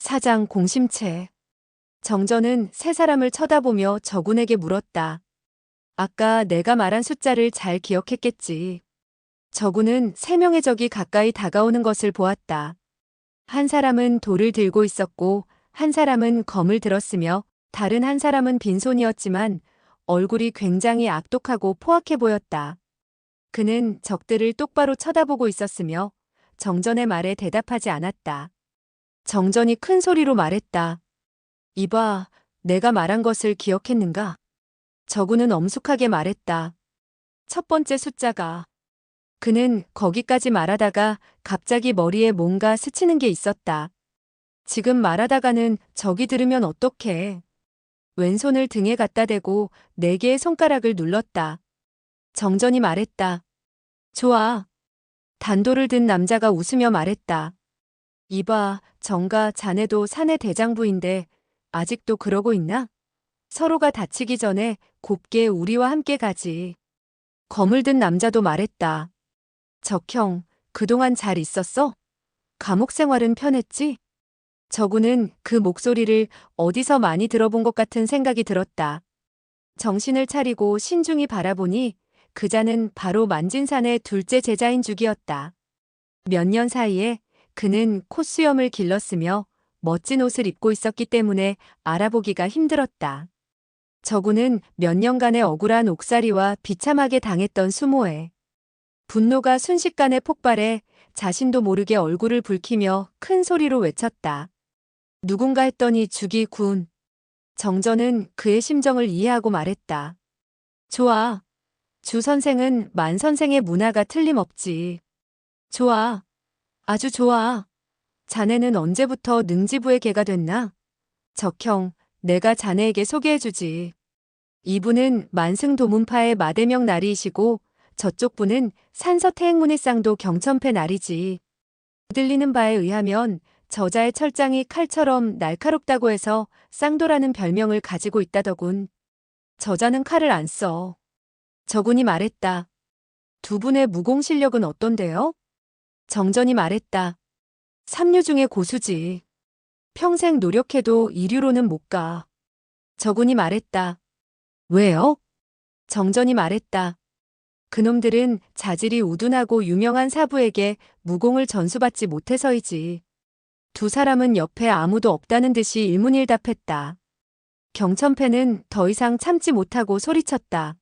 사장 공심채. 정전은 세 사람을 쳐다보며 저군에게 물었다. 아까 내가 말한 숫자를 잘 기억했겠지. 저군은 세 명의 적이 가까이 다가오는 것을 보았다. 한 사람은 돌을 들고 있었고 한 사람은 검을 들었으며 다른 한 사람은 빈손이었지만 얼굴이 굉장히 악독하고 포악해 보였다. 그는 적들을 똑바로 쳐다보고 있었으며 정전의 말에 대답하지 않았다. 정전이 큰 소리로 말했다. 이봐, 내가 말한 것을 기억했는가? 저군은 엄숙하게 말했다. 첫 번째 숫자가. 그는 거기까지 말하다가 갑자기 머리에 뭔가 스치는 게 있었다. 지금 말하다가는 적이 들으면 어떡해. 왼손을 등에 갖다 대고 네 개의 손가락을 눌렀다. 정전이 말했다. 좋아. 단도를 든 남자가 웃으며 말했다. 이봐, 정가 자네도 사내 대장부인데 아직도 그러고 있나? 서로가 다치기 전에 곱게 우리와 함께 가지. 검을 든 남자도 말했다. 적형, 그동안 잘 있었어? 감옥 생활은 편했지? 저군은 그 목소리를 어디서 많이 들어본 것 같은 생각이 들었다. 정신을 차리고 신중히 바라보니 그자는 바로 만진산의 둘째 제자인 죽이었다. 몇 년 사이에 그는 콧수염을 길렀으며 멋진 옷을 입고 있었기 때문에 알아보기가 힘들었다. 저군은 몇 년간의 억울한 옥살이와 비참하게 당했던 수모에 분노가 순식간에 폭발해 자신도 모르게 얼굴을 붉히며 큰 소리로 외쳤다. 누군가 했더니 죽이군. 정전은 그의 심정을 이해하고 말했다. 좋아. 주 선생은 만 선생의 문화가 틀림없지. 좋아. 아주 좋아. 자네는 언제부터 능지부의 개가 됐나? 적형, 내가 자네에게 소개해주지. 이분은 만승도문파의 마대명 나리이시고 저쪽 분은 산서태행문의 쌍도 경천패 나리지. 들리는 바에 의하면 저자의 철장이 칼처럼 날카롭다고 해서 쌍도라는 별명을 가지고 있다더군. 저자는 칼을 안 써. 저군이 말했다. 두 분의 무공 실력은 어떤데요? 정전이 말했다. 삼류 중에 고수지. 평생 노력해도 이류로는 못 가. 저군이 말했다. 왜요? 정전이 말했다. 그놈들은 자질이 우둔하고 유명한 사부에게 무공을 전수받지 못해서이지. 두 사람은 옆에 아무도 없다는 듯이 일문일답했다. 경천패는 더 이상 참지 못하고 소리쳤다.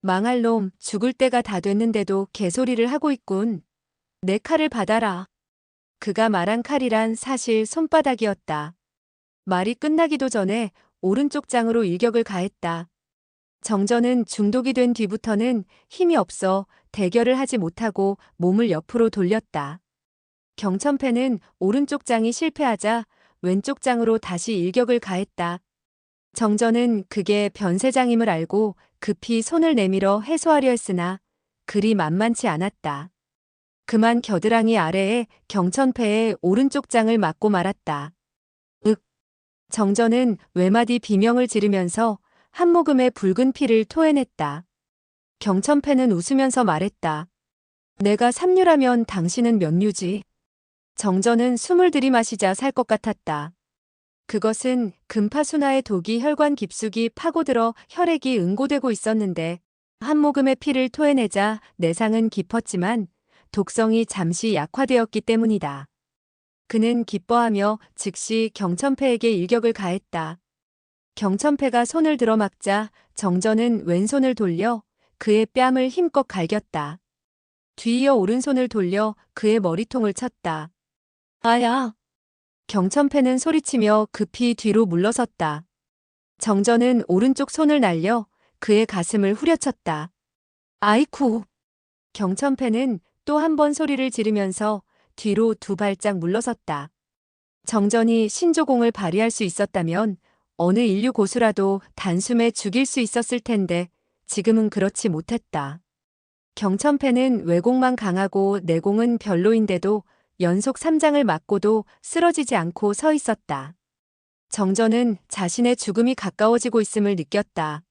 망할 놈, 죽을 때가 다 됐는데도 개소리를 하고 있군. 내 칼을 받아라. 그가 말한 칼이란 사실 손바닥이었다. 말이 끝나기도 전에 오른쪽 장으로 일격을 가했다. 정전은 중독이 된 뒤부터는 힘이 없어 대결을 하지 못하고 몸을 옆으로 돌렸다. 경천패는 오른쪽 장이 실패하자 왼쪽 장으로 다시 일격을 가했다. 정전은 그게 변세장임을 알고 급히 손을 내밀어 해소하려 했으나 그리 만만치 않았다. 그만 겨드랑이 아래에 경천패의 오른쪽 장을 맞고 말았다. 윽! 정전은 외마디 비명을 지르면서 한 모금의 붉은 피를 토해냈다. 경천패는 웃으면서 말했다. 내가 삼류라면 당신은 몇 류지? 정전은 숨을 들이마시자 살 것 같았다. 그것은 금파순화의 독이 혈관 깊숙이 파고들어 혈액이 응고되고 있었는데 한 모금의 피를 토해내자 내상은 깊었지만 독성이 잠시 약화되었기 때문이다. 그는 기뻐하며 즉시 경천패에게 일격을 가했다. 경천패가 손을 들어막자 정전은 왼손을 돌려 그의 뺨을 힘껏 갈겼다. 뒤이어 오른손을 돌려 그의 머리통을 쳤다. 아야! 경천패는 소리치며 급히 뒤로 물러섰다. 정전은 오른쪽 손을 날려 그의 가슴을 후려쳤다. 아이쿠! 경천패는 또 한 번 소리를 지르면서 뒤로 두 발짝 물러섰다. 정전이 신조공을 발휘할 수 있었다면 어느 인류 고수라도 단숨에 죽일 수 있었을 텐데 지금은 그렇지 못했다. 경천패는 외공만 강하고 내공은 별로인데도 연속 3장을 맞고도 쓰러지지 않고 서 있었다. 정전은 자신의 죽음이 가까워지고 있음을 느꼈다.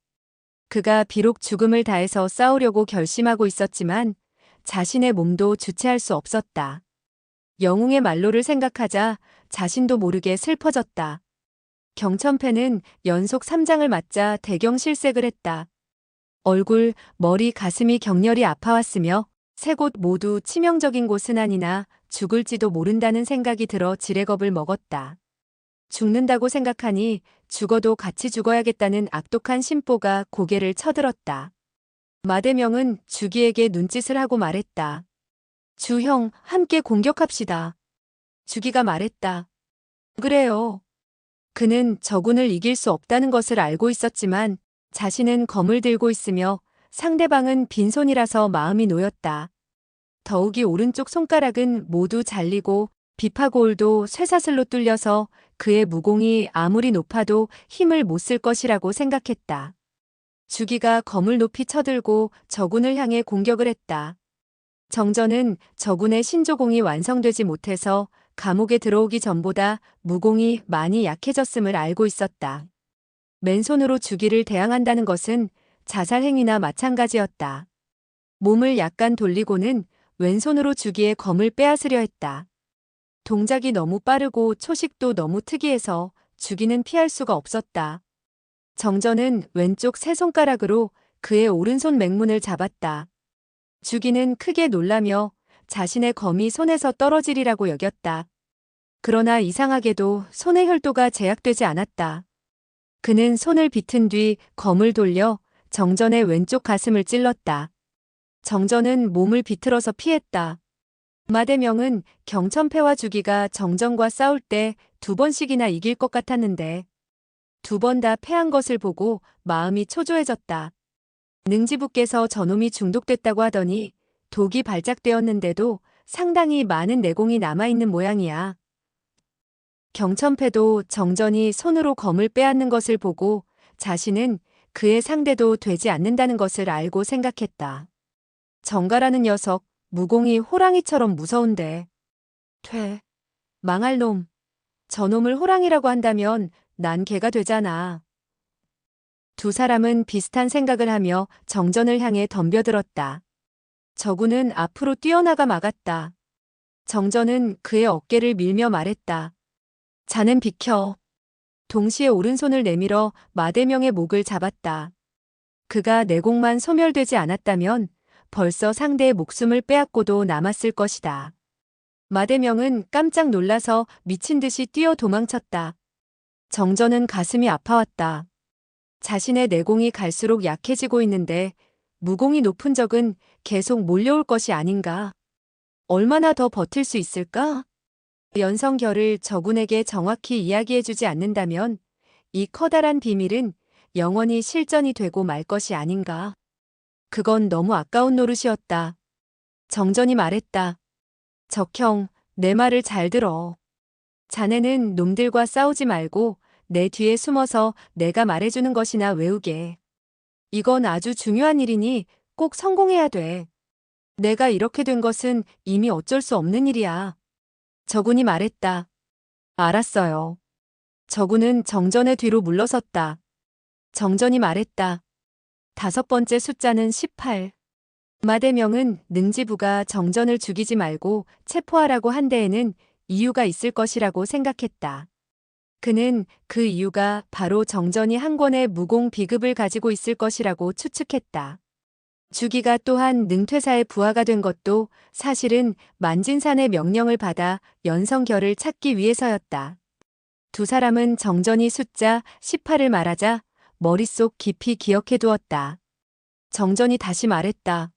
그가 비록 죽음을 다해서 싸우려고 결심하고 있었지만 자신의 몸도 주체할 수 없었다. 영웅의 말로를 생각하자 자신도 모르게 슬퍼졌다. 경천패는 연속 3장을 맞자 대경실색을 했다. 얼굴, 머리, 가슴이 격렬히 아파왔으며 세 곳 모두 치명적인 곳은 아니나 죽을지도 모른다는 생각이 들어 지레겁을 먹었다. 죽는다고 생각하니 죽어도 같이 죽어야겠다는 악독한 심보가 고개를 쳐들었다. 마대명은 주기에게 눈짓을 하고 말했다. 주형, 함께 공격합시다. 주기가 말했다. 그래요. 그는 저군을 이길 수 없다는 것을 알고 있었지만 자신은 검을 들고 있으며 상대방은 빈손이라서 마음이 놓였다. 더욱이 오른쪽 손가락은 모두 잘리고 비파고울도 쇠사슬로 뚫려서 그의 무공이 아무리 높아도 힘을 못 쓸 것이라고 생각했다. 주기가 검을 높이 쳐들고 저군을 향해 공격을 했다. 정전은 저군의 신조공이 완성되지 못해서 감옥에 들어오기 전보다 무공이 많이 약해졌음을 알고 있었다. 맨손으로 주기를 대항한다는 것은 자살 행위나 마찬가지였다. 몸을 약간 돌리고는 왼손으로 주기의 검을 빼앗으려 했다. 동작이 너무 빠르고 초식도 너무 특이해서 주기는 피할 수가 없었다. 정전은 왼쪽 세 손가락으로 그의 오른손 맹문을 잡았다. 주기는 크게 놀라며 자신의 검이 손에서 떨어지리라고 여겼다. 그러나 이상하게도 손의 혈도가 제약되지 않았다. 그는 손을 비튼 뒤 검을 돌려 정전의 왼쪽 가슴을 찔렀다. 정전은 몸을 비틀어서 피했다. 마대명은 경천패와 주기가 정전과 싸울 때 2번씩이나 이길 것 같았는데 2번 다 패한 것을 보고 마음이 초조해졌다. 능지부께서 저놈이 중독됐다고 하더니 독이 발작되었는데도 상당히 많은 내공이 남아있는 모양이야. 경천패도 정전이 손으로 검을 빼앗는 것을 보고 자신은 그의 상대도 되지 않는다는 것을 알고 생각했다. 정가라는 녀석, 무공이 호랑이처럼 무서운데. 망할 놈. 저놈을 호랑이라고 한다면 난 개가 되잖아. 두 사람은 비슷한 생각을 하며 정전을 향해 덤벼들었다. 저군은 앞으로 뛰어나가 막았다. 정전은 그의 어깨를 밀며 말했다. 자넨 비켜. 동시에 오른손을 내밀어 마대명의 목을 잡았다. 그가 내공만 소멸되지 않았다면 벌써 상대의 목숨을 빼앗고도 남았을 것이다. 마대명은 깜짝 놀라서 미친 듯이 뛰어 도망쳤다. 정전은 가슴이 아파왔다. 자신의 내공이 갈수록 약해지고 있는데 무공이 높은 적은 계속 몰려올 것이 아닌가. 얼마나 더 버틸 수 있을까? 연성결을 저군에게 정확히 이야기해주지 않는다면 이 커다란 비밀은 영원히 실전이 되고 말 것이 아닌가. 그건 너무 아까운 노릇이었다. 정전이 말했다. 적형, 내 말을 잘 들어. 자네는 놈들과 싸우지 말고 내 뒤에 숨어서 내가 말해주는 것이나 외우게. 이건 아주 중요한 일이니 꼭 성공해야 돼. 내가 이렇게 된 것은 이미 어쩔 수 없는 일이야. 저군이 말했다. 알았어요. 저군은 정전의 뒤로 물러섰다. 정전이 말했다. 5번째 숫자는 18. 마대명은 능지부가 정전을 죽이지 말고 체포하라고 한 데에는 이유가 있을 것이라고 생각했다. 그는 그 이유가 바로 정전이 한 권의 무공 비급을 가지고 있을 것이라고 추측했다. 주기가 또한 능퇴사의 부하가 된 것도 사실은 만진산의 명령을 받아 연성결을 찾기 위해서였다. 두 사람은 정전이 숫자 18을 말하자 머릿속 깊이 기억해두었다. 정전이 다시 말했다.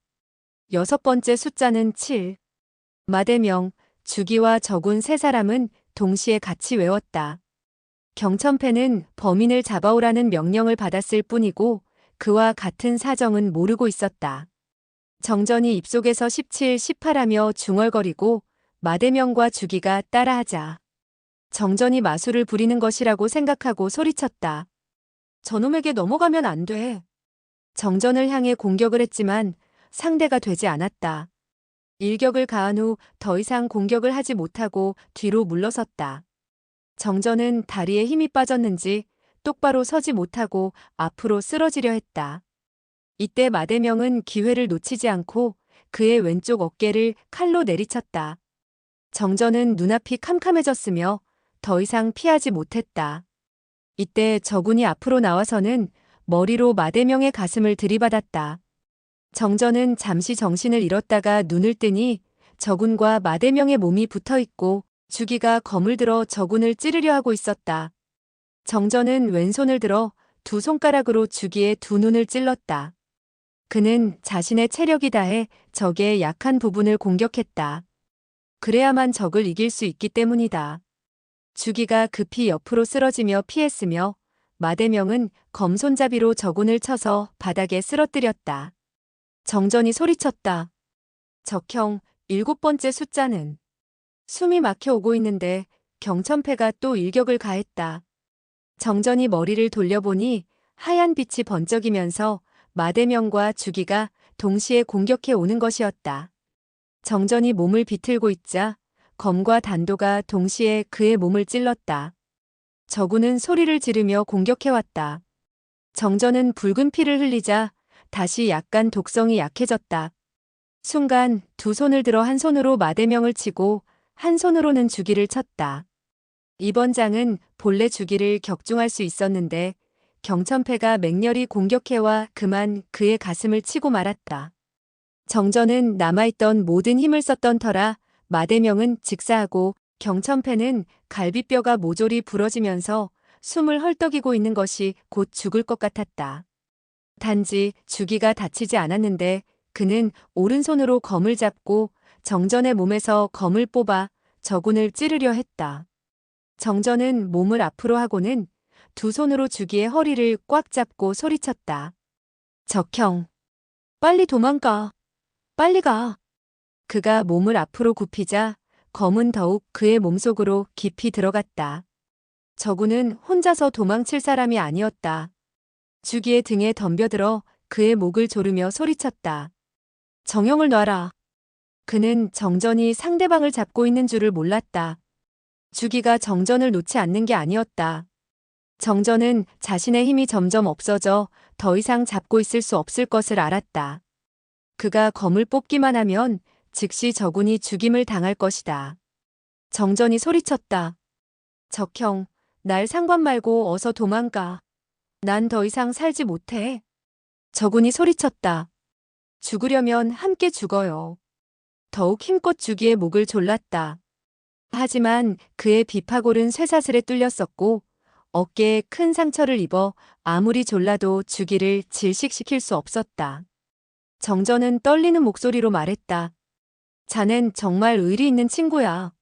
6번째 숫자는 7. 마대명, 주기와 저군 세 사람은 동시에 같이 외웠다. 경천패는 범인을 잡아오라는 명령을 받았을 뿐이고 그와 같은 사정은 모르고 있었다. 정전이 입속에서 17, 18하며 중얼거리고 마대명과 주기가 따라하자. 정전이 마술을 부리는 것이라고 생각하고 소리쳤다. 저놈에게 넘어가면 안 돼. 정전을 향해 공격을 했지만 상대가 되지 않았다. 일격을 가한 후 더 이상 공격을 하지 못하고 뒤로 물러섰다. 정전은 다리에 힘이 빠졌는지 똑바로 서지 못하고 앞으로 쓰러지려 했다. 이때 마대명은 기회를 놓치지 않고 그의 왼쪽 어깨를 칼로 내리쳤다. 정전은 눈앞이 캄캄해졌으며 더 이상 피하지 못했다. 이때 저군이 앞으로 나와서는 머리로 마대명의 가슴을 들이받았다. 정전은 잠시 정신을 잃었다가 눈을 뜨니 저군과 마대명의 몸이 붙어 있고 주기가 검을 들어 저군을 찌르려 하고 있었다. 정전은 왼손을 들어 두 손가락으로 주기의 두 눈을 찔렀다. 그는 자신의 체력이 다해 적의 약한 부분을 공격했다. 그래야만 적을 이길 수 있기 때문이다. 주기가 급히 옆으로 쓰러지며 피했으며 마대명은 검손잡이로 저군을 쳐서 바닥에 쓰러뜨렸다. 정전이 소리쳤다. 적형, 7번째 숫자는. 숨이 막혀 오고 있는데 경천패가 또 일격을 가했다. 정전이 머리를 돌려보니 하얀 빛이 번쩍이면서 마대명과 주기가 동시에 공격해 오는 것이었다. 정전이 몸을 비틀고 있자 검과 단도가 동시에 그의 몸을 찔렀다. 저군은 소리를 지르며 공격해왔다. 정전은 붉은 피를 흘리자 다시 약간 독성이 약해졌다. 순간 두 손을 들어 한 손으로 마대명을 치고 한 손으로는 주기를 쳤다. 이번 장은 본래 주기를 격중할 수 있었는데 경천패가 맹렬히 공격해와 그만 그의 가슴을 치고 말았다. 정전은 남아있던 모든 힘을 썼던 터라 마대명은 직사하고 경천패는 갈비뼈가 모조리 부러지면서 숨을 헐떡이고 있는 것이 곧 죽을 것 같았다. 단지 주기가 다치지 않았는데 그는 오른손으로 검을 잡고 정전의 몸에서 검을 뽑아 저군을 찌르려 했다. 정전은 몸을 앞으로 하고는 두 손으로 주기의 허리를 꽉 잡고 소리쳤다. 적형, 빨리 도망가. 빨리 가. 그가 몸을 앞으로 굽히자 검은 더욱 그의 몸속으로 깊이 들어갔다. 저군은 혼자서 도망칠 사람이 아니었다. 주기의 등에 덤벼들어 그의 목을 조르며 소리쳤다. 정형을 놔라. 그는 정전이 상대방을 잡고 있는 줄을 몰랐다. 주기가 정전을 놓지 않는 게 아니었다. 정전은 자신의 힘이 점점 없어져 더 이상 잡고 있을 수 없을 것을 알았다. 그가 검을 뽑기만 하면 즉시 저군이 죽임을 당할 것이다. 정전이 소리쳤다. 적형, 날 상관 말고 어서 도망가. 난 더 이상 살지 못해. 저군이 소리쳤다. 죽으려면 함께 죽어요. 더욱 힘껏 주기의 목을 졸랐다. 하지만 그의 비파골은 쇠사슬에 뚫렸었고 어깨에 큰 상처를 입어 아무리 졸라도 주기를 질식시킬 수 없었다. 정전은 떨리는 목소리로 말했다. 자넨 정말 의리 있는 친구야.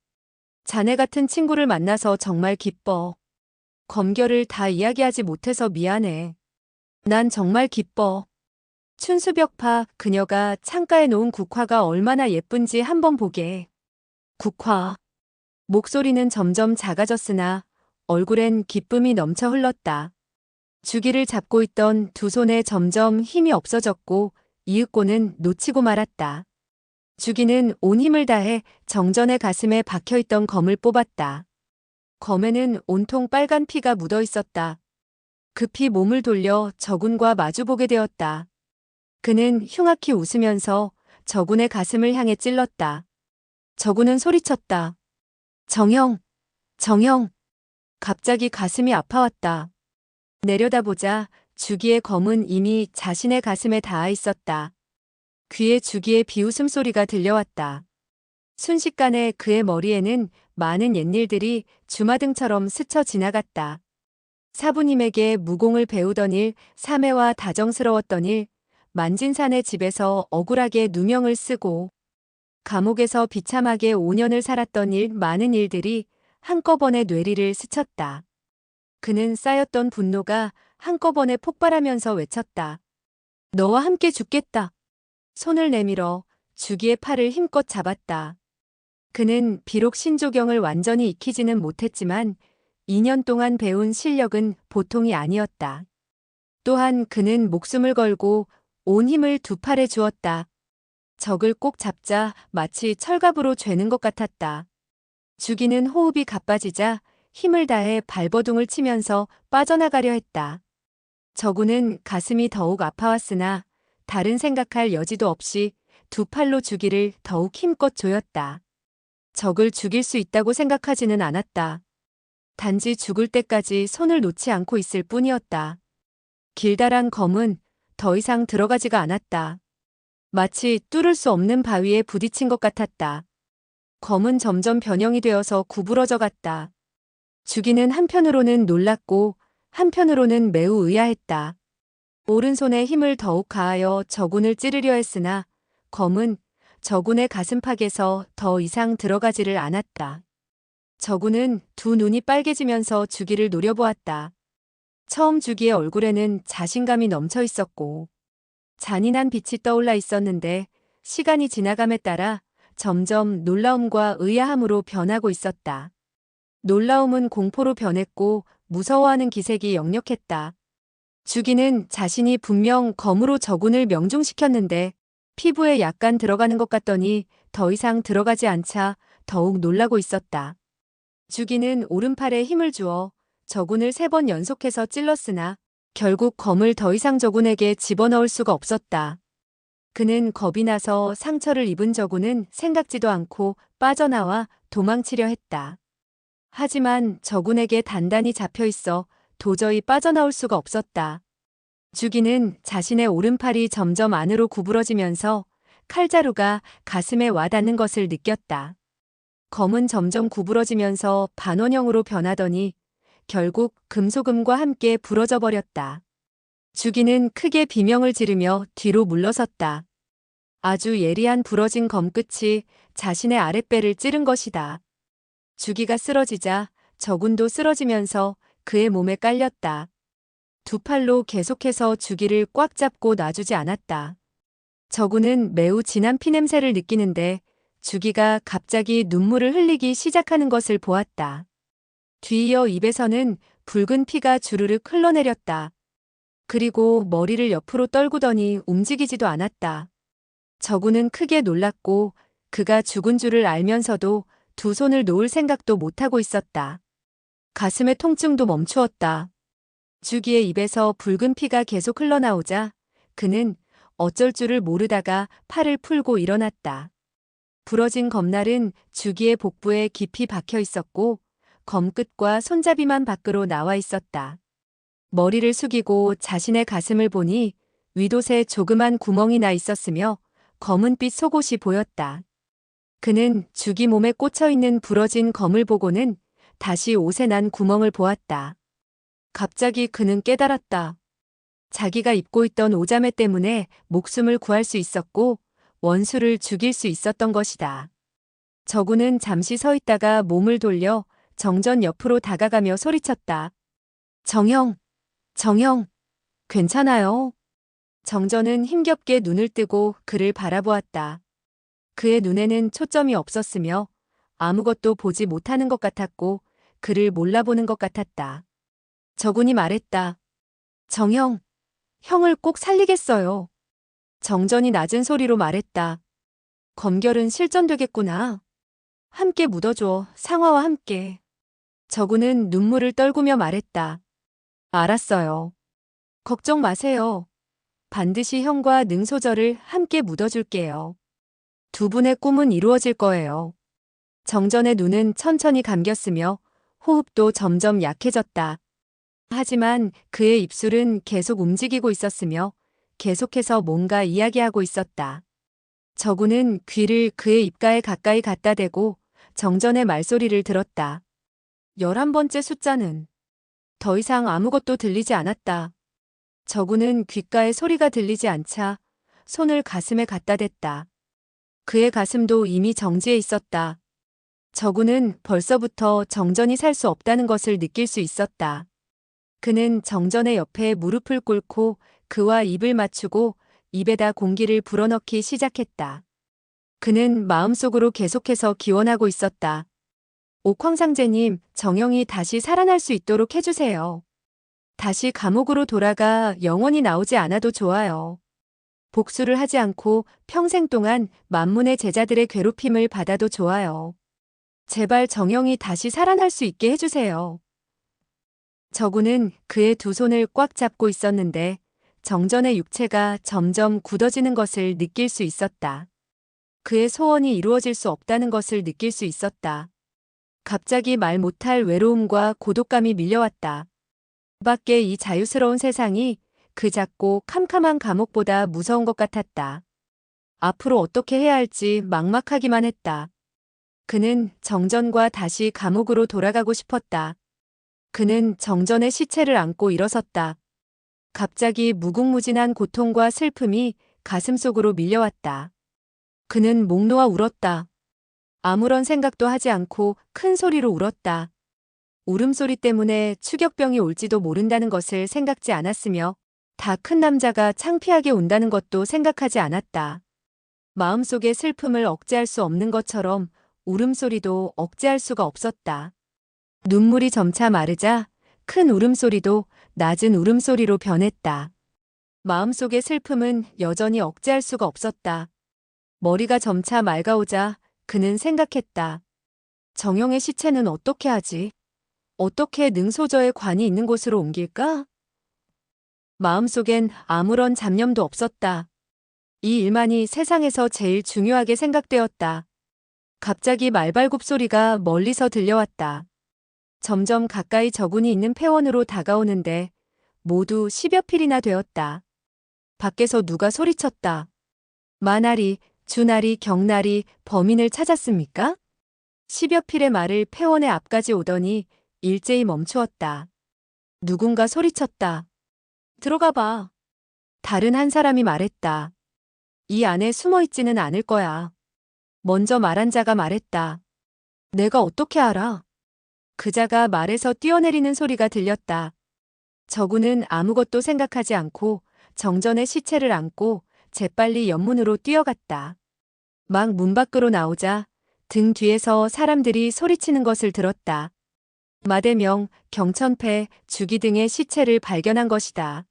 자네 같은 친구를 만나서 정말 기뻐. 검결을 다 이야기하지 못해서 미안해. 난 정말 기뻐. 춘수벽파 그녀가 창가에 놓은 국화가 얼마나 예쁜지 한번 보게. 국화. 목소리는 점점 작아졌으나 얼굴엔 기쁨이 넘쳐 흘렀다. 주기를 잡고 있던 두 손에 점점 힘이 없어졌고 이윽고는 놓치고 말았다. 주기는 온 힘을 다해 정전의 가슴에 박혀있던 검을 뽑았다. 검에는 온통 빨간 피가 묻어 있었다. 급히 몸을 돌려 저군과 마주보게 되었다. 그는 흉악히 웃으면서 저군의 가슴을 향해 찔렀다. 저군은 소리쳤다. 정형, 정형. 갑자기 가슴이 아파왔다. 내려다보자 주기의 검은 이미 자신의 가슴에 닿아 있었다. 귀에 주기의 비웃음 소리가 들려왔다. 순식간에 그의 머리에는 많은 옛일들이 주마등처럼 스쳐 지나갔다. 사부님에게 무공을 배우던 일, 사매와 다정스러웠던 일, 만진산의 집에서 억울하게 누명을 쓰고 감옥에서 비참하게 5년을 살았던 일, 많은 일들이 한꺼번에 뇌리를 스쳤다. 그는 쌓였던 분노가 한꺼번에 폭발하면서 외쳤다. 너와 함께 죽겠다. 손을 내밀어 주기의 팔을 힘껏 잡았다. 그는 비록 신조경을 완전히 익히지는 못했지만 2년 동안 배운 실력은 보통이 아니었다. 또한 그는 목숨을 걸고 온 힘을 두 팔에 주었다. 적을 꼭 잡자 마치 철갑으로 죄는 것 같았다. 주기는 호흡이 가빠지자 힘을 다해 발버둥을 치면서 빠져나가려 했다. 저구는 가슴이 더욱 아파왔으나 다른 생각할 여지도 없이 두 팔로 주기를 더욱 힘껏 조였다. 적을 죽일 수 있다고 생각하지는 않았다. 단지 죽을 때까지 손을 놓지 않고 있을 뿐이었다. 길다란 검은 더 이상 들어가지가 않았다. 마치 뚫을 수 없는 바위에 부딪힌 것 같았다. 검은 점점 변형이 되어서 구부러져 갔다. 주기는 한편으로는 놀랐고 한편으로는 매우 의아했다. 오른손에 힘을 더욱 가하여 저군을 찌르려 했으나 검은 저군의 가슴팍에서 더 이상 들어가지를 않았다. 저군은 두 눈이 빨개지면서 주기를 노려보았다. 처음 주기의 얼굴에는 자신감이 넘쳐 있었고 잔인한 빛이 떠올라 있었는데 시간이 지나감에 따라 점점 놀라움과 의아함으로 변하고 있었다. 놀라움은 공포로 변했고 무서워하는 기색이 역력했다. 주기는 자신이 분명 검으로 저군을 명중시켰는데 피부에 약간 들어가는 것 같더니 더 이상 들어가지 않자 더욱 놀라고 있었다. 주기는 오른팔에 힘을 주어 저군을 3번 연속해서 찔렀으나 결국 검을 더 이상 저군에게 집어넣을 수가 없었다. 그는 겁이 나서 상처를 입은 저군은 생각지도 않고 빠져나와 도망치려 했다. 하지만 저군에게 단단히 잡혀 있어 도저히 빠져나올 수가 없었다. 주기는 자신의 오른팔이 점점 안으로 구부러지면서 칼자루가 가슴에 와닿는 것을 느꼈다. 검은 점점 구부러지면서 반원형으로 변하더니 결국 금소금과 함께 부러져 버렸다. 주기는 크게 비명을 지르며 뒤로 물러섰다. 아주 예리한 부러진 검끝이 자신의 아랫배를 찌른 것이다. 주기가 쓰러지자 저군도 쓰러지면서 그의 몸에 깔렸다. 두 팔로 계속해서 주기를 꽉 잡고 놔주지 않았다. 저군은 매우 진한 피냄새를 느끼는데 주기가 갑자기 눈물을 흘리기 시작하는 것을 보았다. 뒤이어 입에서는 붉은 피가 주르륵 흘러내렸다. 그리고 머리를 옆으로 떨구더니 움직이지도 않았다. 저군은 크게 놀랐고 그가 죽은 줄을 알면서도 두 손을 놓을 생각도 못하고 있었다. 가슴의 통증도 멈추었다. 주기의 입에서 붉은 피가 계속 흘러나오자 그는 어쩔 줄을 모르다가 팔을 풀고 일어났다. 부러진 검날은 주기의 복부에 깊이 박혀 있었고 검끝과 손잡이만 밖으로 나와 있었다. 머리를 숙이고 자신의 가슴을 보니 위도새 조그만 구멍이 나 있었으며 검은빛 속옷이 보였다. 그는 주기 몸에 꽂혀 있는 부러진 검을 보고는 다시 옷에 난 구멍을 보았다. 갑자기 그는 깨달았다. 자기가 입고 있던 오자매 때문에 목숨을 구할 수 있었고 원수를 죽일 수 있었던 것이다. 저군은 잠시 서 있다가 몸을 돌려 정전 옆으로 다가가며 소리쳤다. 정형, 정형, 괜찮아요. 정전은 힘겹게 눈을 뜨고 그를 바라보았다. 그의 눈에는 초점이 없었으며 아무것도 보지 못하는 것 같았고 그를 몰라보는 것 같았다. 저군이 말했다. 정형, 형을 꼭 살리겠어요. 정전이 낮은 소리로 말했다. 검결은 실전되겠구나. 함께 묻어줘, 상화와 함께. 저군은 눈물을 떨구며 말했다. 알았어요. 걱정 마세요. 반드시 형과 능소절을 함께 묻어줄게요. 두 분의 꿈은 이루어질 거예요. 정전의 눈은 천천히 감겼으며 호흡도 점점 약해졌다. 하지만 그의 입술은 계속 움직이고 있었으며 계속해서 뭔가 이야기하고 있었다. 저군은 귀를 그의 입가에 가까이 갖다 대고 정전의 말소리를 들었다. 11번째 숫자는 더 이상 아무것도 들리지 않았다. 저군은 귓가에 소리가 들리지 않자 손을 가슴에 갖다 댔다. 그의 가슴도 이미 정지해 있었다. 저군은 벌써부터 정전이 살 수 없다는 것을 느낄 수 있었다. 그는 정전의 옆에 무릎을 꿇고 그와 입을 맞추고 입에다 공기를 불어넣기 시작했다. 그는 마음속으로 계속해서 기원하고 있었다. 옥황상제님, 정형이 다시 살아날 수 있도록 해주세요. 다시 감옥으로 돌아가 영원히 나오지 않아도 좋아요. 복수를 하지 않고 평생 동안 만문의 제자들의 괴롭힘을 받아도 좋아요. 제발 정형이 다시 살아날 수 있게 해주세요. 저군은 그의 두 손을 꽉 잡고 있었는데 정전의 육체가 점점 굳어지는 것을 느낄 수 있었다. 그의 소원이 이루어질 수 없다는 것을 느낄 수 있었다. 갑자기 말 못할 외로움과 고독감이 밀려왔다. 밖에 이 자유스러운 세상이 그 작고 캄캄한 감옥보다 무서운 것 같았다. 앞으로 어떻게 해야 할지 막막하기만 했다. 그는 정전과 다시 감옥으로 돌아가고 싶었다. 그는 정전의 시체를 안고 일어섰다. 갑자기 무궁무진한 고통과 슬픔이 가슴속으로 밀려왔다. 그는 목 놓아 울었다. 아무런 생각도 하지 않고 큰 소리로 울었다. 울음소리 때문에 추격병이 올지도 모른다는 것을 생각지 않았으며 다 큰 남자가 창피하게 운다는 것도 생각하지 않았다. 마음속의 슬픔을 억제할 수 없는 것처럼 울음소리도 억제할 수가 없었다. 눈물이 점차 마르자 큰 울음소리도 낮은 울음소리로 변했다. 마음속의 슬픔은 여전히 억제할 수가 없었다. 머리가 점차 맑아오자 그는 생각했다. 정영의 시체는 어떻게 하지? 어떻게 능소저의 관이 있는 곳으로 옮길까? 마음속엔 아무런 잡념도 없었다. 이 일만이 세상에서 제일 중요하게 생각되었다. 갑자기 말발굽 소리가 멀리서 들려왔다. 점점 가까이 저군이 있는 폐원으로 다가오는데 모두 10여 필이나 되었다. 밖에서 누가 소리쳤다. 마나리, 주나리, 경나리, 범인을 찾았습니까? 10여 필의 말을 폐원의 앞까지 오더니 일제히 멈추었다. 누군가 소리쳤다. 들어가 봐. 다른 한 사람이 말했다. 이 안에 숨어 있지는 않을 거야. 먼저 말한 자가 말했다. 내가 어떻게 알아? 그 자가 말에서 뛰어내리는 소리가 들렸다. 저군은 아무것도 생각하지 않고 정전의 시체를 안고 재빨리 연문으로 뛰어갔다. 막 문 밖으로 나오자 등 뒤에서 사람들이 소리치는 것을 들었다. 마대명, 경천패, 주기 등의 시체를 발견한 것이다.